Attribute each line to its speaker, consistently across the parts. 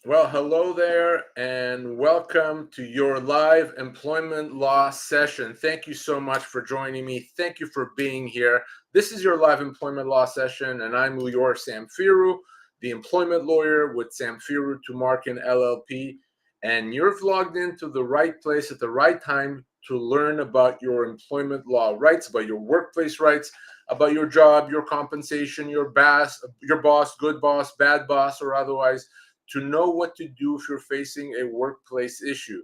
Speaker 1: Well, hello there, and welcome to your live employment law session. Thank you so much for joining me. Thank you for being here. This is your live employment law session, and I'm Lior Samfiru, the employment lawyer with Samfiru Tumarkin LLP. And you're logged into the right place at the right time to learn about your employment law rights, about your workplace rights, about your job, your compensation, your boss, good boss, bad boss, or otherwise, to know what to do if you're facing a workplace issue.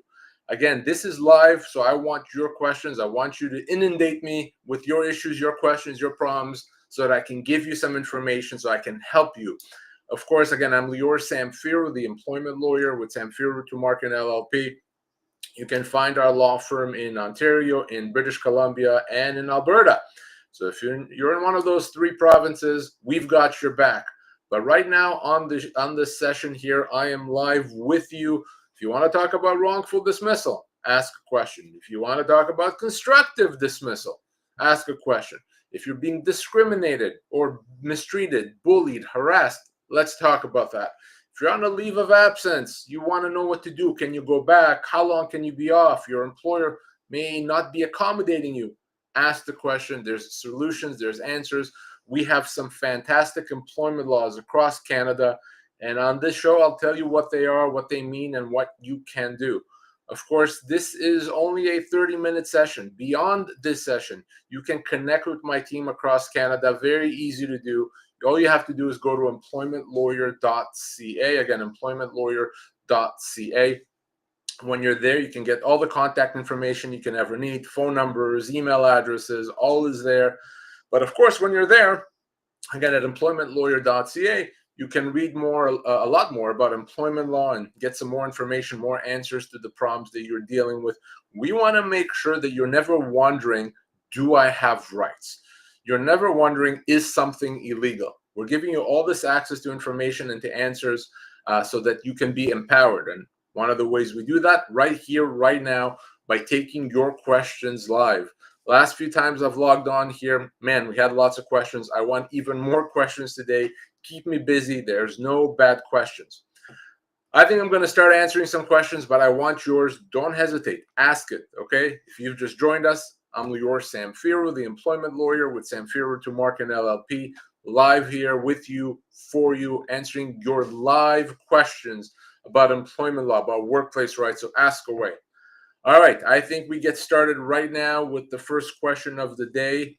Speaker 1: Again, this is live, so I want your questions. I want you to inundate me with your issues, your questions, your problems, so that I can give you some information, so I can help you. Of course, again, I'm Lior Samfiru, the employment lawyer with Samfiru Tumarkin LLP. You can find our law firm in Ontario, in British Columbia, and in Alberta. So if you're in one of those three provinces, we've got your back. But right now on this session here, I am live with you. If you want to talk about wrongful dismissal, ask a question. If you want to talk about constructive dismissal, ask a question. If you're being discriminated or mistreated, bullied, harassed, let's talk about that. If you're on a leave of absence, you want to know what to do. Can you go back? How long can you be off? Your employer may not be accommodating you. Ask the question. There's solutions, there's answers. We have some fantastic employment laws across Canada. And on this show, I'll tell you what they are, what they mean, and what you can do. Of course, this is only a 30-minute session. Beyond this session, you can connect with my team across Canada. Very easy to do. All you have to do is go to employmentlawyer.ca. Again, employmentlawyer.ca. When you're there, you can get all the contact information you can ever need, phone numbers, email addresses, all is there. But of course, when you're there, again, at employmentlawyer.ca, you can read a lot more about employment law and get some more information, more answers to the problems that you're dealing with. We want to make sure that you're never wondering, do I have rights? You're never wondering, is something illegal? We're giving you all this access to information and to answers so that you can be empowered. And one of the ways we do that right here, right now, by taking your questions live. Last few times I've logged on here, man, we had lots of questions. I want even more questions today. Keep me busy. There's no bad questions. I think I'm going to start answering some questions, but I want yours. Don't hesitate. Ask it, okay? If you've just joined us, I'm Lior Samfiru, the employment lawyer with Samfiru Tumarkin LLP, live here with you, for you, answering your live questions about employment law, about workplace rights. So ask away. All right, I think we get started right now with the first question of the day.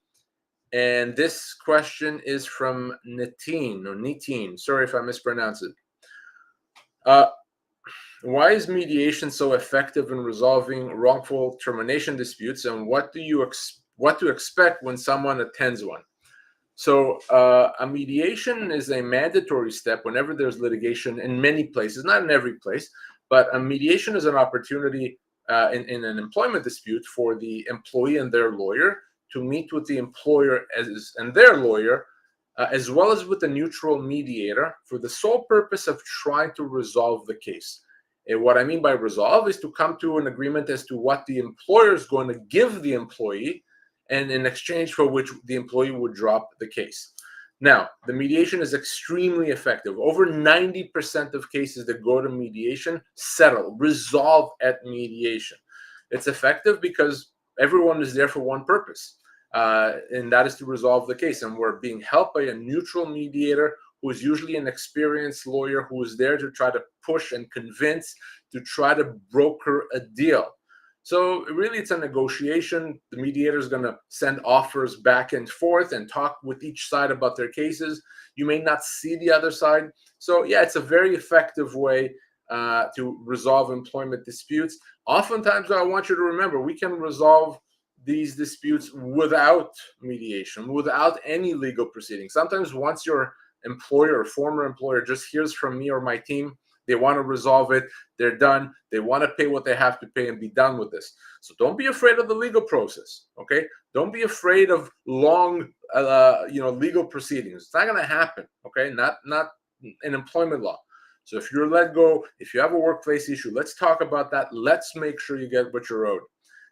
Speaker 1: And this question is from Nitin. Sorry if I mispronounce it. Why is mediation so effective in resolving wrongful termination disputes, and what to expect when someone attends one? So a mediation is a mandatory step whenever there's litigation in many places, not in every place, but a mediation is an opportunity in an employment dispute for the employee and their lawyer to meet with the employer and their lawyer, as well as with a neutral mediator, for the sole purpose of trying to resolve the case. And what I mean by resolve is to come to an agreement as to what the employer is going to give the employee, and in exchange for which the employee would drop the case. Now, the mediation is extremely effective. Over 90% of cases that go to mediation resolve at mediation. It's effective because everyone is there for one purpose, and that is to resolve the case. And we're being helped by a neutral mediator who is usually an experienced lawyer who is there to try to push and convince, to try to broker a deal. So really, it's a negotiation. The mediator is going to send offers back and forth and talk with each side about their cases. You may not see the other side. So yeah, it's a very effective way to resolve employment disputes. Oftentimes, I want you to remember, we can resolve these disputes without mediation, without any legal proceedings. Sometimes once your employer or former employer just hears from me or my team, they want to resolve it, they're done, they want to pay what they have to pay and be done with this. So don't be afraid of the legal process, okay? Don't be afraid of long legal proceedings. It's not going to happen, okay? Not in employment law. So if you're let go, if you have a workplace issue, let's talk about that. Let's make sure you get what you're owed.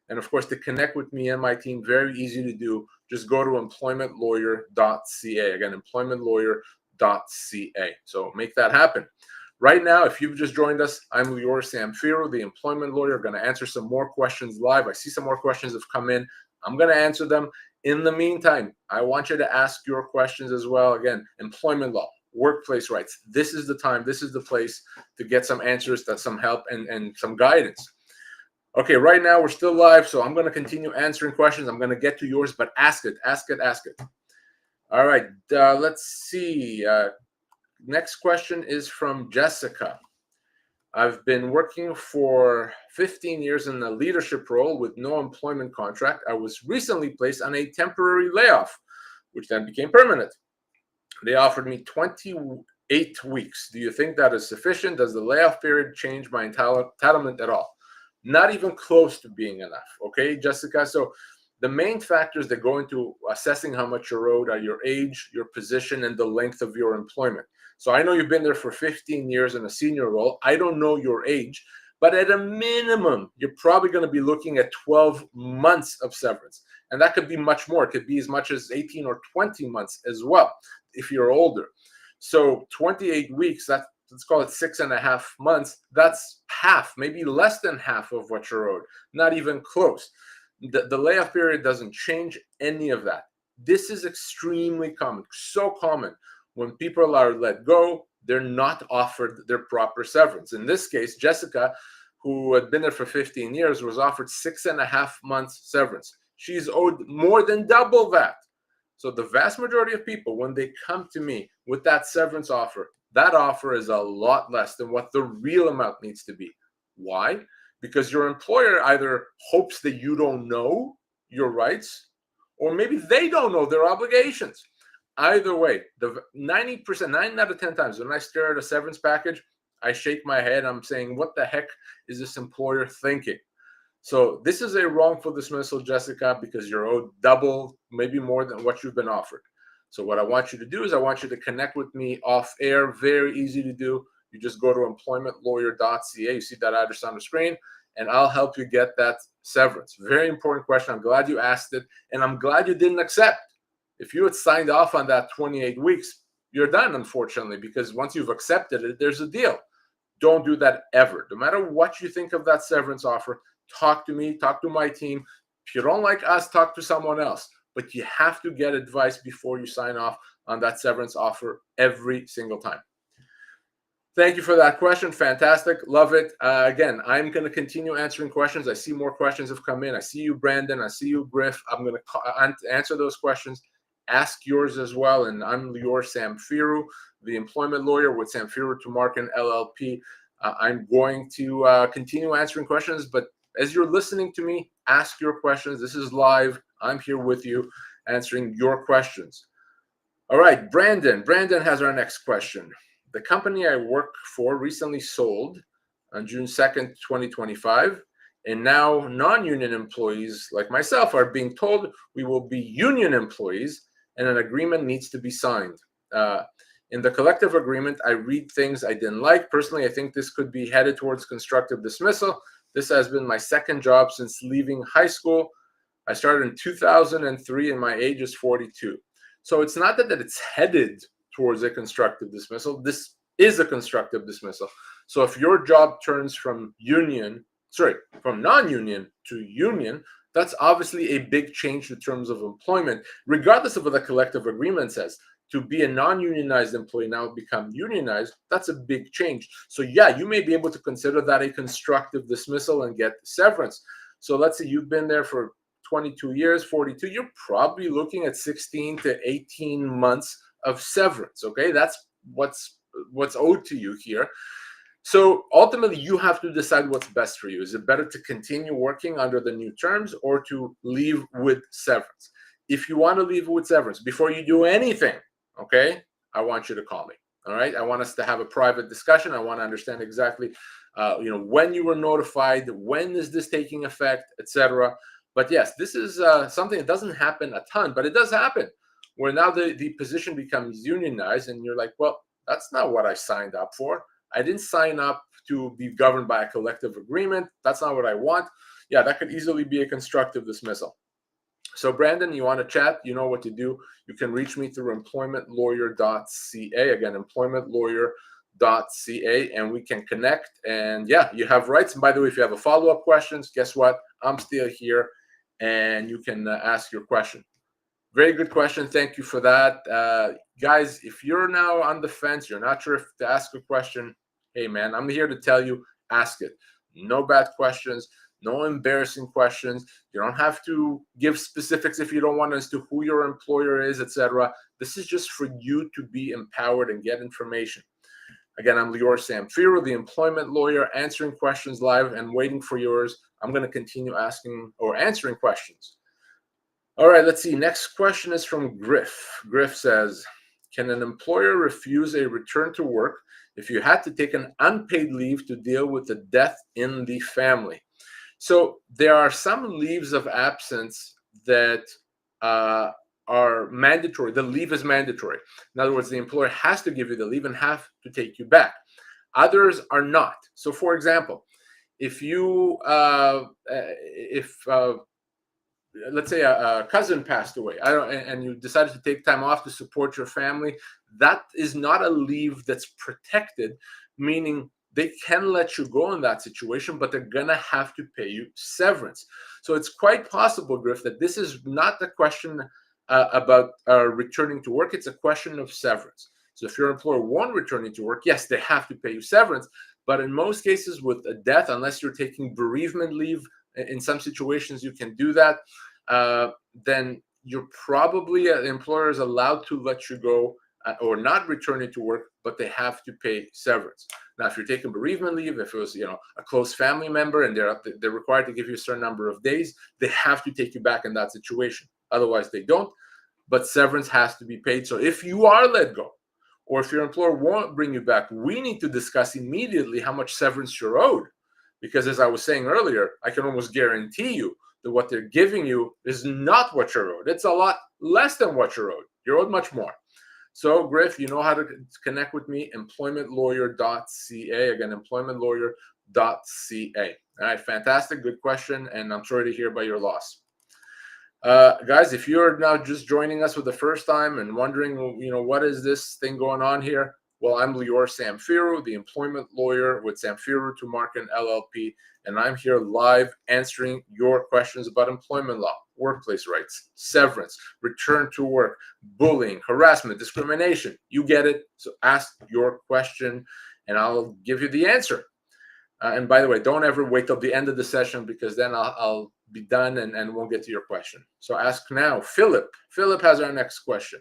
Speaker 1: And of course, to connect with me and my team, very easy to do. Just go to employmentlawyer.ca. Again, employmentlawyer.ca. So make that happen. Right now, if you've just joined us, I'm Lior Samfiru, the employment lawyer. Going to answer some more questions live. I see some more questions have come in. I'm going to answer them. In the meantime, I want you to ask your questions as well. Again, employment law, workplace rights. This is the time, this is the place to get some answers, some help, and some guidance. Okay, right now we're still live, so I'm going to continue answering questions. I'm going to get to yours, but ask it. All right, let's see. Next question is from Jessica. I've been working for 15 years in a leadership role with no employment contract. I was recently placed on a temporary layoff, which then became permanent. They offered me 28 weeks. Do you think that is sufficient? Does the layoff period change my entitlement at all? Not even close to being enough. Okay, Jessica. So the main factors that go into assessing how much you're owed are your age, your position, and the length of your employment. So I know you've been there for 15 years in a senior role. I don't know your age, but at a minimum, you're probably going to be looking at 12 months of severance. And that could be much more. It could be as much as 18 or 20 months as well if you're older. So 28 weeks, let's call it 6.5 months. That's half, maybe less than half of what you're owed. Not even close. The layoff period doesn't change any of that. This is extremely common, so common. When people are let go, they're not offered their proper severance. In this case, Jessica, who had been there for 15 years, was offered 6.5 months severance. She's owed more than double that. So the vast majority of people, when they come to me with that severance offer, that offer is a lot less than what the real amount needs to be. Why? Because your employer either hopes that you don't know your rights, or maybe they don't know their obligations. Either way, the 90%, 9 out of 10 times when I stare at a severance package, I shake my head. I'm saying, what the heck is this employer thinking? So this is a wrongful dismissal, Jessica, because you're owed double, maybe more than what you've been offered. So what I want you to do is I want you to connect with me off air. Very easy to do. You just go to employmentlawyer.ca. You see that address on the screen, and I'll help you get that severance. Very important question. I'm glad you asked it, and I'm glad you didn't accept. If you had signed off on that 28 weeks, you're done, unfortunately, because once you've accepted it, there's a deal. Don't do that ever. No matter what you think of that severance offer, talk to me, talk to my team. If you don't like us, talk to someone else. But you have to get advice before you sign off on that severance offer every single time. Thank you for that question. Fantastic. Love it. Again, I'm going to continue answering questions. I see more questions have come in. I see you, Brandon. I see you, Griff. I'm going to answer those questions. Ask yours as well. And I'm Lior Samfiru, the employment lawyer with Samfiru Tumarkin LLP. I'm going to continue answering questions, but as you're listening to me, ask your questions. This is live. I'm here with you answering your questions. All right, Brandon. Brandon has our next question. The company I work for recently sold on June 2nd, 2025, and now non-union employees like myself are being told we will be union employees and an agreement needs to be signed. In the collective agreement, I read things I didn't like. Personally, I think this could be headed towards constructive dismissal. This has been my second job since leaving high school. I started in 2003 and my age is 42. So it's not that it's headed towards a constructive dismissal. This is a constructive dismissal. So if your job turns from non-union to union, that's obviously a big change in terms of employment, regardless of what the collective agreement says. To be a non-unionized employee now become unionized, that's a big change. So yeah, you may be able to consider that a constructive dismissal and get severance. So let's say you've been there for 22 years, 42, you're probably looking at 16 to 18 months of severance, okay? That's what's owed to you here. So ultimately, you have to decide what's best for you. Is it better to continue working under the new terms or to leave with severance? If you want to leave with severance, before you do anything, okay, I want you to call me. All right, I want us to have a private discussion. I want to understand exactly, when you were notified, when is this taking effect, etc. But yes, this is something that doesn't happen a ton, but it does happen. Where now the position becomes unionized, and you're like, well, that's not what I signed up for. I didn't sign up to be governed by a collective agreement. That's not what I want. Yeah, that could easily be a constructive dismissal. So Brandon, you want to chat? You know what to do. You can reach me through employmentlawyer.ca. Again, employmentlawyer.ca. and we can connect. And yeah, you have rights. And by the way, if you have a follow-up questions, guess what? I'm still here and you can ask your question. Very good question. Thank you for that. Guys, if you're now on the fence, you're not sure if to ask a question, hey man, I'm here to tell you, ask it. No bad questions, no embarrassing questions. You don't have to give specifics if you don't want as to who your employer is, etc. This is just for you to be empowered and get information. Again, I'm Lior Samfiru, the employment lawyer, answering questions live and waiting for yours. I'm going to continue asking or answering questions. All right, let's see. Next question is from Griff. Griff says, can an employer refuse a return to work if you had to take an unpaid leave to deal with a death in the family? So there are some leaves of absence that are mandatory. The leave is mandatory. In other words, the employer has to give you the leave and have to take you back. Others are not. So for example, if you, let's say a cousin passed away, and you decided to take time off to support your family, that is not a leave that's protected, meaning they can let you go in that situation, but they're going to have to pay you severance. So it's quite possible, Griff, that this is not the question about returning to work. It's a question of severance. So if your employer won't return you to work, yes, they have to pay you severance. But in most cases with a death, unless you're taking bereavement leave, in some situations you can do that, then you're probably, the employer is allowed to let you go or not return you to work, but they have to pay severance. Now, if you're taking bereavement leave, if it was a close family member and they're required to give you a certain number of days, they have to take you back in that situation. Otherwise, they don't. But severance has to be paid. So if you are let go, or if your employer won't bring you back, we need to discuss immediately how much severance you're owed. Because as I was saying earlier, I can almost guarantee you that what they're giving you is not what you're owed. It's a lot less than what you're owed. You're owed much more. So, Griff, you know how to connect with me, employmentlawyer.ca. Again, employmentlawyer.ca. All right, fantastic. Good question. And I'm sorry to hear about your loss. Guys, if you're now just joining us for the first time and wondering, what is this thing going on here? Well, I'm Lior Samfiru, the employment lawyer with Samfiru Tumarkin LLP, and I'm here live answering your questions about employment law, workplace rights, severance, return to work, bullying, harassment, discrimination. You get it. So ask your question, and I'll give you the answer. And by the way, don't ever wait till the end of the session, because then I'll be done and won't get to your question. So ask now. Philip has our next question.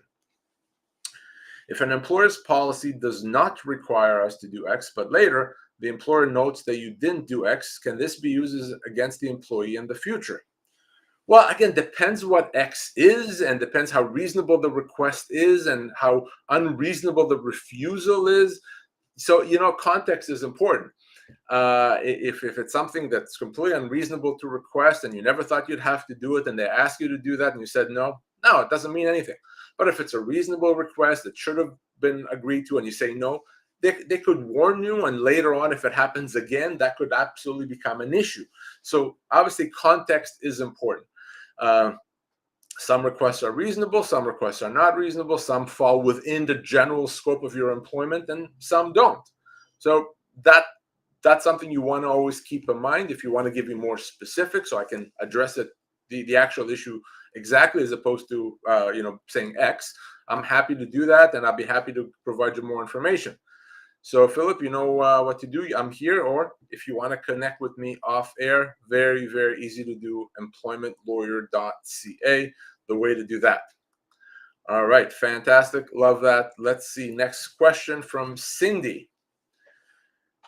Speaker 1: If an employer's policy does not require us to do X, but later the employer notes that you didn't do X, can this be used against the employee in the future? Well, again, depends what X is, and depends how reasonable the request is and how unreasonable the refusal is. So, context is important. If it's something that's completely unreasonable to request and you never thought you'd have to do it, and they ask you to do that and you said no, it doesn't mean anything. But if it's a reasonable request that should have been agreed to and you say no, they could warn you, and later on, if it happens again, that could absolutely become an issue. So obviously context is important. Some requests are reasonable, some requests are not reasonable, some fall within the general scope of your employment and some don't. So that's something you want to always keep in mind. If you want to give me more specifics so I can address it, the actual issue exactly, as opposed to saying X, I'm happy to do that, and I'll be happy to provide you more information. So Philip, you know what to do. I'm here, or if you want to connect with me off air, very, very easy to do, employmentlawyer.ca, the way to do that. All right, fantastic, love that. Let's see, next question from Cindy.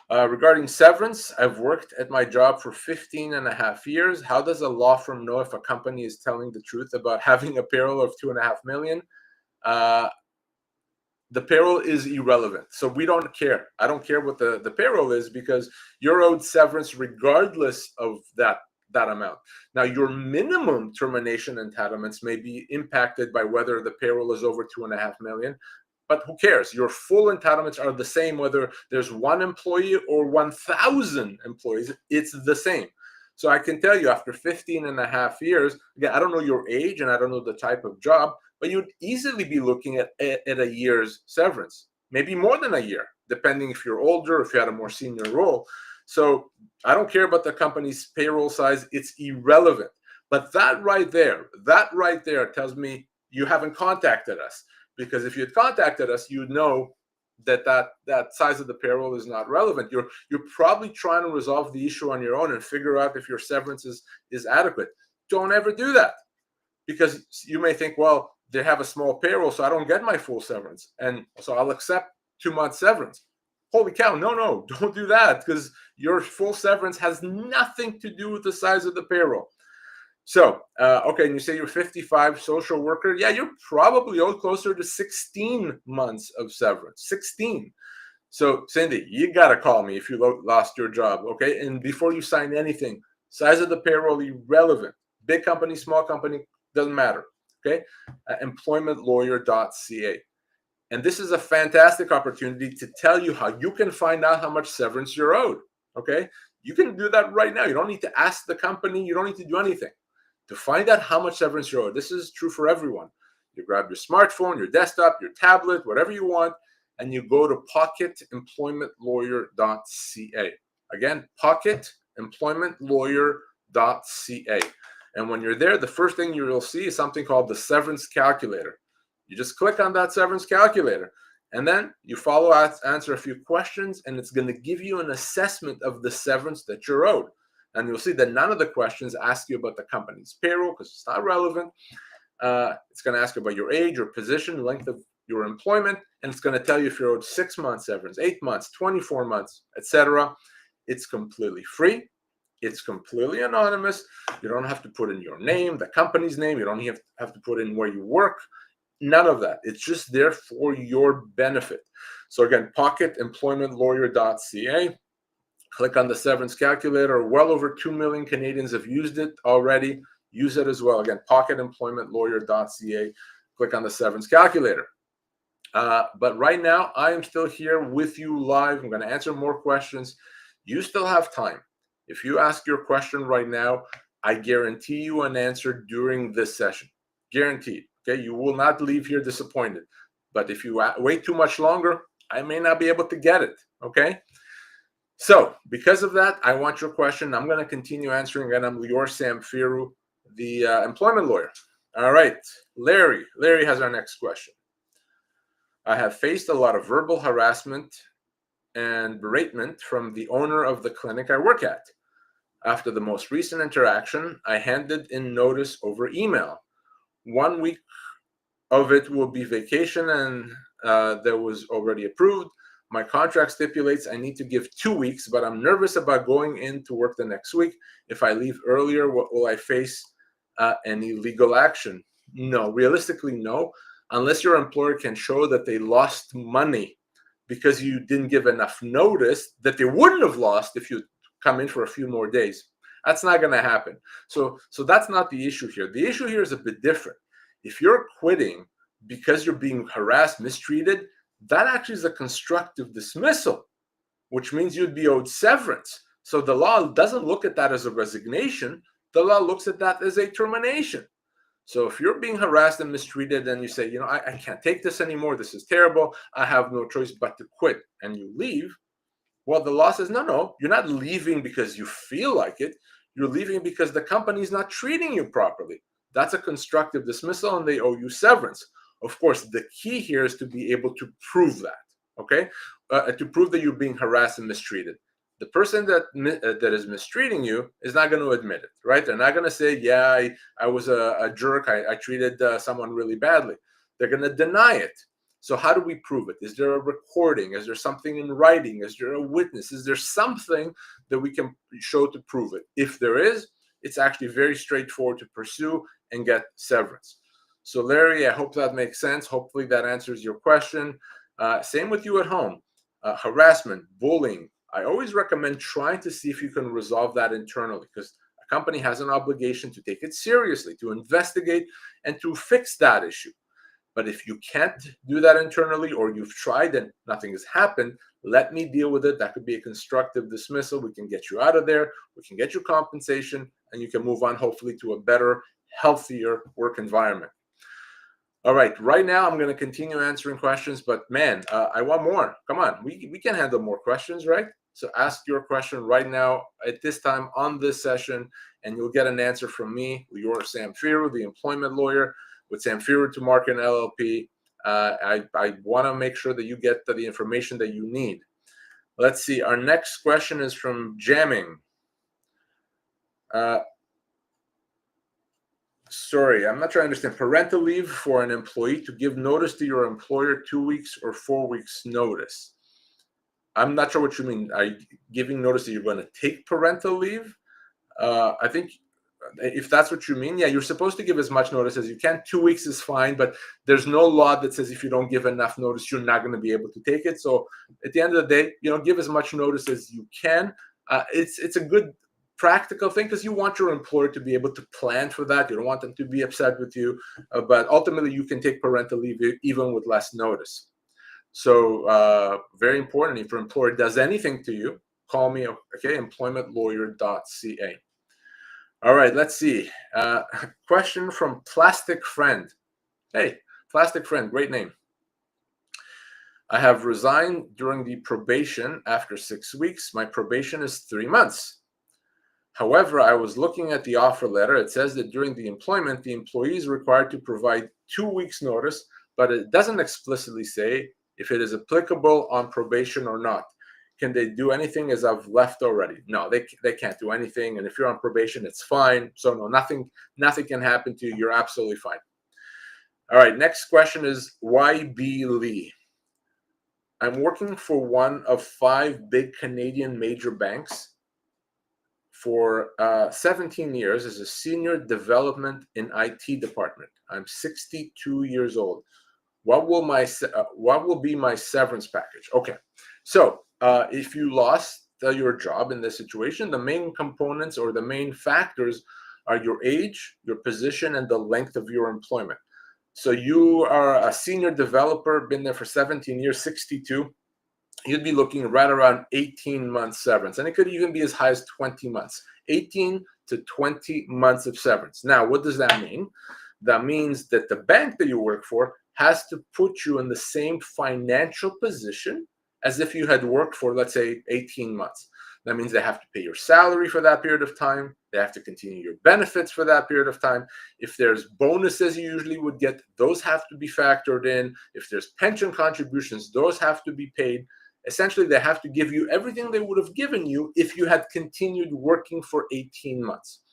Speaker 1: Regarding severance, I've worked at my job for 15 and a half years. How does a law firm know if a company is telling the truth about having a payroll of $2.5 million? The payroll is irrelevant. So we don't care. I don't care what the payroll is, because you're owed severance regardless of that amount. Now, your minimum termination entitlements may be impacted by whether the payroll is over $2.5 million. But who cares? Your full entitlements are the same whether there's one employee or 1,000 employees. It's the same. So I can tell you, after 15 and a half years, again, I don't know your age and I don't know the type of job, but you'd easily be looking at a year's severance, maybe more than a year. depending if you're older, if you had a more senior role. So I don't care about the company's payroll size. It's irrelevant. But that right there tells me you haven't contacted us. Because if you had contacted us, you'd know that size of the payroll is not relevant. You're probably trying to resolve the issue on your own and figure out if your severance is adequate. Don't ever do that, because you may think, well, they have a small payroll, so I don't get my full severance, and so I'll accept 2 months severance. Holy cow, no, don't do that, because your full severance has nothing to do with the size of the payroll. So, okay, and you say you're 55, social worker. Yeah, you're probably owed closer to 16 months of severance. 16. So, Cindy, you got to call me if you lost your job, okay? And before you sign anything, size of the payroll, irrelevant. Big company, small company, doesn't matter, okay? Employmentlawyer.ca. And this is a fantastic opportunity to tell you how you can find out how much severance you're owed, okay? You can do that right now. You don't need to ask the company. You don't need to do anything to find out how much severance you're owed. This is true for everyone. You grab your smartphone, your desktop, your tablet, whatever you want, and you go to pocketemploymentlawyer.ca. Again, pocketemploymentlawyer.ca. And when you're there, the first thing you'll see is something called the severance calculator. You just click on that severance calculator, and then you answer a few questions, and it's going to give you an assessment of the severance that you're owed. And you'll see that none of the questions ask you about the company's payroll, because it's not relevant. It's going to ask about your age, your position, length of your employment, and it's going to tell you if you're owed 6 months severance, 8 months, 24 months, etc. It's completely free. It's completely anonymous. You don't have to put in your name, the company's name. You don't have to put in where you work. None of that. It's just there for your benefit. So again, pocketemploymentlawyer.ca. Click on the severance calculator. Well over 2 million Canadians have used it already. Use it as well. Again, pocketemploymentlawyer.ca. Click on the severance calculator. But right now, I am still here with you live. I'm going to answer more questions. You still have time. If you ask your question right now, I guarantee you an answer during this session. Guaranteed. Okay, you will not leave here disappointed. But if you wait too much longer, I may not be able to get it. Okay. So because of that, I want your question. I'm going to continue answering, and I'm Lior Samfiru, the employment lawyer. All right, Larry. Larry has our next question. I have faced a lot of verbal harassment and beratement from the owner of the clinic I work at. After the most recent interaction, I handed in notice over email. 1 week of it will be vacation, and that was already approved. My contract stipulates I need to give 2 weeks, but I'm nervous about going in to work the next week. If I leave earlier, what will I face? Any legal action? No, realistically, no, unless your employer can show that they lost money because you didn't give enough notice that they wouldn't have lost if you come in for a few more days. That's not going to happen. So that's not the issue here. The issue here is a bit different. If you're quitting because you're being harassed, mistreated, that actually is a constructive dismissal, which means you'd be owed severance. So the law doesn't look at that as a resignation. The law looks at that as a termination. So if you're being harassed and mistreated and you say, I can't take this anymore, this is terrible, I have no choice but to quit, and you leave, well, the law says, no, you're not leaving because you feel like it. You're leaving because the company's not treating you properly. That's a constructive dismissal, and they owe you severance. Of course, the key here is to be able to prove that, okay? To prove that you're being harassed and mistreated. The person that is mistreating you is not going to admit it, right? They're not going to say, yeah, I was a jerk. I treated someone really badly. They're going to deny it. So how do we prove it? Is there a recording? Is there something in writing? Is there a witness? Is there something that we can show to prove it? If there is, it's actually very straightforward to pursue and get severance. So Larry, I hope that makes sense. Hopefully that answers your question. Same with you at home. Harassment, bullying. I always recommend trying to see if you can resolve that internally, because a company has an obligation to take it seriously, to investigate and to fix that issue. But if you can't do that internally, or you've tried and nothing has happened, let me deal with it. That could be a constructive dismissal. We can get you out of there. We can get you compensation, and you can move on, hopefully, to a better, healthier work environment. All right, right now I'm going to continue answering questions, but man, I want more. Come on, we can handle more questions, right? So ask your question right now at this time on this session, and you'll get an answer from me, Lior Samfiru, the employment lawyer with Samfiru Tumarkin LLP. I want to make sure that you get the information that you need. Let's see. Our next question is from Jamming. Sorry, I'm not trying to understand. Parental leave for an employee to give notice to your employer 2 weeks or 4 weeks notice. I'm not sure what you mean. Are you giving notice that you're going to take parental leave? I think if that's what you mean, yeah, you're supposed to give as much notice as you can. 2 weeks is fine, but there's no law that says if you don't give enough notice, you're not going to be able to take it. So at the end of the day, give as much notice as you can. It's a good practical thing because you want your employer to be able to plan for that. You don't want them to be upset with you, but ultimately you can take parental leave even with less notice. So very important, if your employer does anything to you, call me, okay, employmentlawyer.ca. All right, let's see. Question from Plastic Friend. Hey, Plastic Friend, great name. I have resigned during the probation after 6 weeks. My probation is 3 months. However, I was looking at the offer letter. It says that during the employment, the employee is required to provide 2 weeks notice, but it doesn't explicitly say if it is applicable on probation or not. Can they do anything as I've left already? No, they can't do anything. And if you're on probation, it's fine. So no, nothing can happen to you. You're absolutely fine. All right, next question is YB Lee. I'm working for one of 5 big Canadian major banks for 17 years as a senior development in IT department. I'm 62 years old. What will be my severance package? Okay, so if you lost your job in this situation, the main components or the main factors are your age, your position, and the length of your employment. So you are a senior developer, been there for 17 years, 62. You'd be looking right around 18 months severance, and it could even be as high as 20 months, 18 to 20 months of severance. Now, what does that mean? That means that the bank that you work for has to put you in the same financial position as if you had worked for, let's say, 18 months. That means they have to pay your salary for that period of time. They have to continue your benefits for that period of time. If there's bonuses you usually would get, those have to be factored in. If there's pension contributions, those have to be paid. Essentially, they have to give you everything they would have given you if you had continued working for 18 months.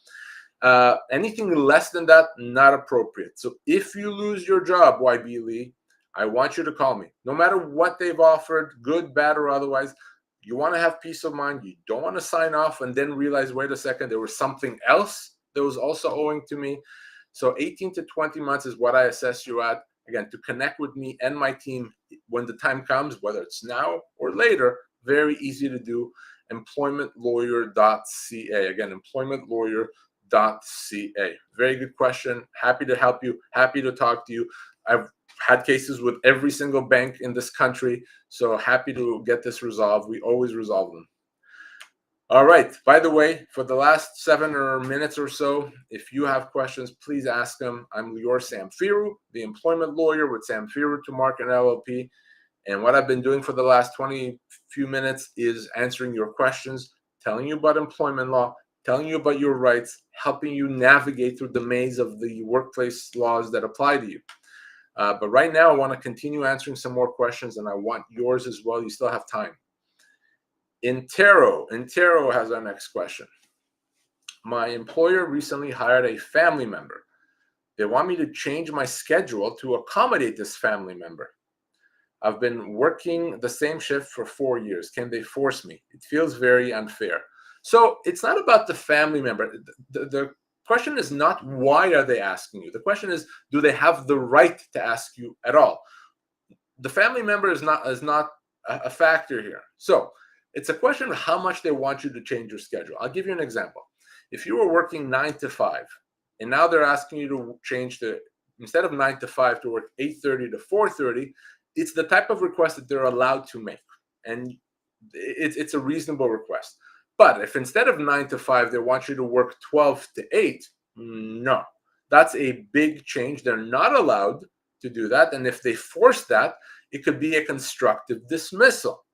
Speaker 1: Anything less than that, not appropriate. So if you lose your job, YB Lee, I want you to call me. No matter what they've offered, good, bad, or otherwise, you want to have peace of mind. You don't want to sign off and then realize, wait a second, there was something else that was also owing to me. So 18 to 20 months is what I assess you at. Again, to connect with me and my team when the time comes, whether it's now or later, very easy to do. Employmentlawyer.ca. Again, employmentlawyer.ca. Very good question. Happy to help you. Happy to talk to you. I've had cases with every single bank in this country, so happy to get this resolved. We always resolve them. All right. By the way, for the last 7 minutes or so, if you have questions, please ask them. I'm Lior Samfiru, the employment lawyer with Samfiru Tumarkin LLP. And what I've been doing for the last 20 few minutes is answering your questions, telling you about employment law, telling you about your rights, helping you navigate through the maze of the workplace laws that apply to you. But right now, I want to continue answering some more questions, and I want yours as well. You still have time. Intero has our next question. My employer recently hired a family member. They want me to change my schedule to accommodate this family member. I've been working the same shift for 4 years. Can they force me? It feels very unfair. So it's not about the family member. The question is not why are they asking you. The question is, do they have the right to ask you at all? The family member is not a factor here. So it's a question of how much they want you to change your schedule. I'll give you an example. If you were working 9 to 5, and now they're asking you to change instead of 9 to 5 to work 8:30 to 4:30, it's the type of request that they're allowed to make. And it's a reasonable request. But if instead of 9 to 5, they want you to work 12 to 8, no. That's a big change. They're not allowed to do that. And if they force that, it could be a constructive dismissal.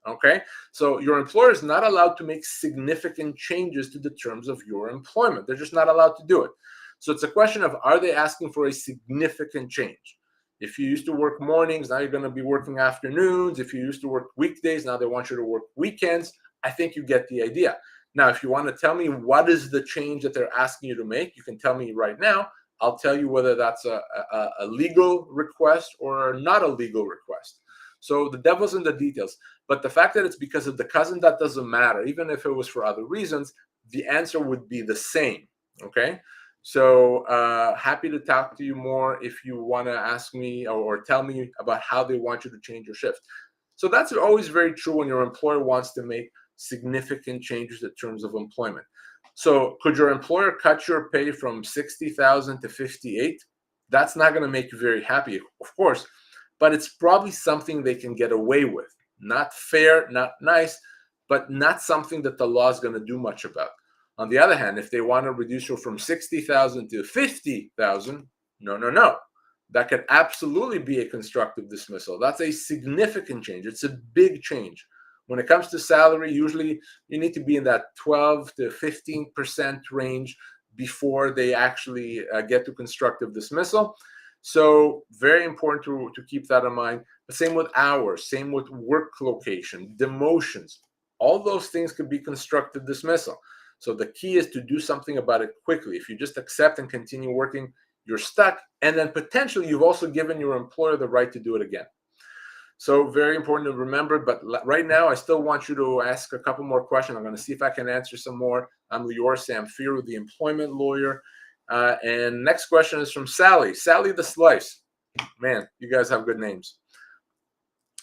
Speaker 1: Okay, so your employer is not allowed to make significant changes to the terms of your employment. They're just not allowed to do it. So it's a question of, are they asking for a significant change? If you used to work mornings, now you're going to be working afternoons. If you used to work weekdays, now they want you to work weekends. I think you get the idea. Now, if you want to tell me what is the change that they're asking you to make, you can tell me right now. I'll tell you whether that's a legal request or not a legal request. So the devil's in the details. But the fact that it's because of the cousin, that doesn't matter. Even if it was for other reasons, the answer would be the same. Okay? So happy to talk to you more if you want to ask me or tell me about how they want you to change your shift. So that's always very true when your employer wants to make significant changes in terms of employment. So could your employer cut your pay from 60,000 to 58? That's not going to make you very happy, of course, but it's probably something they can get away with. Not fair, not nice, but not something that the law is going to do much about. On the other hand, if they want to reduce you from 60,000 to 50,000, no. That could absolutely be a constructive dismissal. That's a significant change. It's a big change. When it comes to salary, usually you need to be in that 12 to 15% range before they actually get to constructive dismissal. So very important to keep that in mind. The same with hours, same with work location, demotions. All those things could be constructive dismissal. So the key is to do something about it quickly. If you just accept and continue working, you're stuck. And then potentially you've also given your employer the right to do it again. So very important to remember. But right now, I still want you to ask a couple more questions. I'm going to see if I can answer some more. I'm Lior Samfiru, the employment lawyer. And next question is from Sally. Sally the Slice. Man, you guys have good names.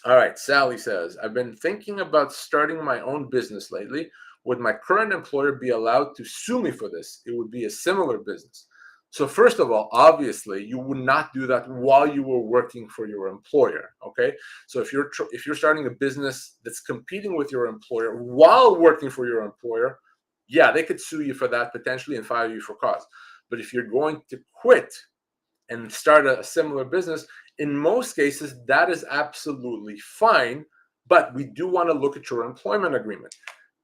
Speaker 1: All right, Sally says, I've been thinking about starting my own business lately. Would my current employer be allowed to sue me for this? It would be a similar business. So first of all, obviously, you would not do that while you were working for your employer, okay? So if you're starting a business that's competing with your employer while working for your employer, yeah, they could sue you for that potentially and fire you for cause. But if you're going to quit and start a similar business, in most cases, that is absolutely fine, but we do want to look at your employment agreement.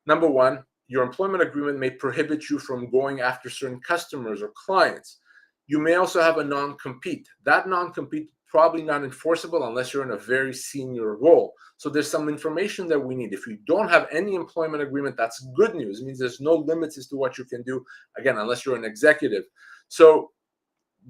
Speaker 1: Number one, your employment agreement may prohibit you from going after certain customers or clients. You may also have a non-compete. That non-compete probably not enforceable unless you're in a very senior role. So there's some information that we need. If you don't have any employment agreement, that's good news. It means there's no limits as to what you can do, again, unless you're an executive. So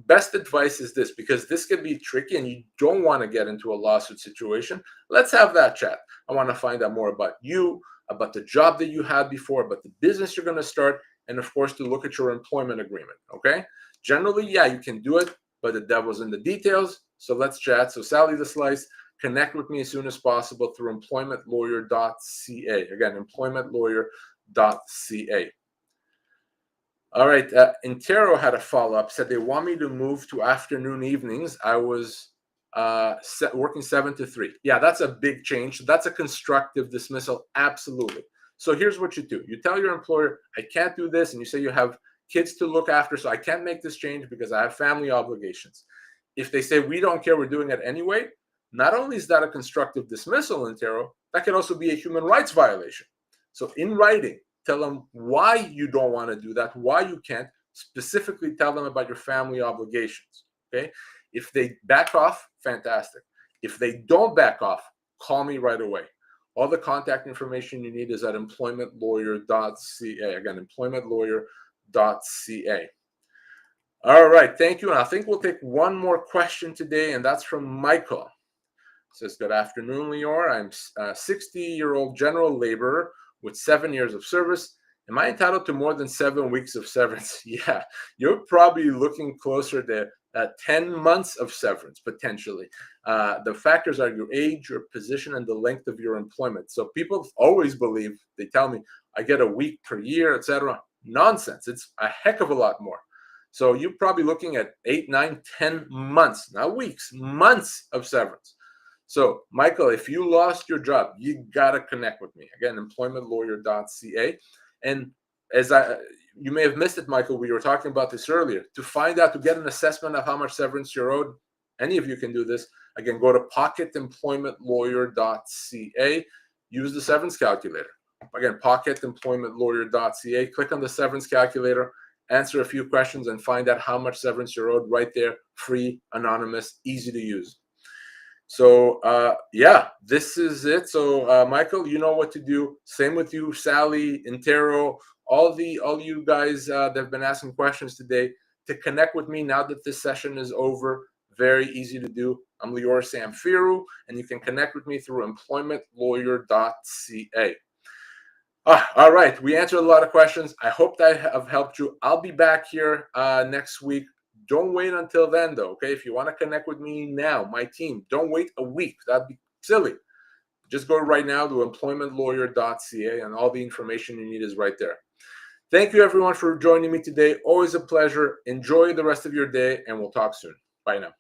Speaker 1: best advice is this, because this can be tricky and you don't want to get into a lawsuit situation. Let's have that chat. I want to find out more about you, about the job that you had before, about the business you're going to start, and of course, to look at your employment agreement, okay? Generally, yeah, you can do it, but the devil's in the details, so let's chat. So Sally the Slice, connect with me as soon as possible through employmentlawyer.ca. Again, employmentlawyer.ca. All right, Intero had a follow-up, said they want me to move to afternoon evenings. I was working 7 to 3. Yeah, that's a big change. That's a constructive dismissal, absolutely. So here's what you do. You tell your employer, I can't do this, and you say you have kids to look after, so I can't make this change because I have family obligations. If they say, we don't care, we're doing it anyway, not only is that a constructive dismissal, Intero, that can also be a human rights violation. So in writing, tell them why you don't want to do that, why you can't. Specifically tell them about your family obligations, okay? If they back off, fantastic. If they don't back off, call me right away. All the contact information you need is at employmentlawyer.ca. Again, employmentlawyer.ca. All right, thank you. And I think we'll take one more question today, and that's from Michael. It says, good afternoon, Lior. I'm a 60-year-old general laborer with 7 years of service. Am I entitled to more than 7 weeks of severance? Yeah, you're probably looking closer to 10 months of severance, potentially. The factors are your age, your position, and the length of your employment. So people always believe, they tell me, I get a week per year, etc. Nonsense. It's a heck of a lot more. So you're probably looking at 8, 9, 10 months, not weeks, months of severance. So, Michael, if you lost your job, you got to connect with me. Again, employmentlawyer.ca. And as you may have missed it, Michael, we were talking about this earlier. To find out, to get an assessment of how much severance you're owed, any of you can do this. Again, go to pocketemploymentlawyer.ca, use the severance calculator. Again, pocketemploymentlawyer.ca, click on the severance calculator, answer a few questions, and find out how much severance you're owed right there, free, anonymous, easy to use. So yeah, this is it. So Michael, you know what to do. Same with you, Sally, Intero, all you guys that have been asking questions today. To connect with me now that this session is over, very easy to do. I'm Lior Samfiru, and you can connect with me through employmentlawyer.ca. All right, we answered a lot of questions. I hope that have helped you. I'll be back here next week. Don't wait until then, though, okay? If you want to connect with me now, my team, don't wait a week. That'd be silly. Just go right now to employmentlawyer.ca, and all the information you need is right there. Thank you, everyone, for joining me today. Always a pleasure. Enjoy the rest of your day, and we'll talk soon. Bye now.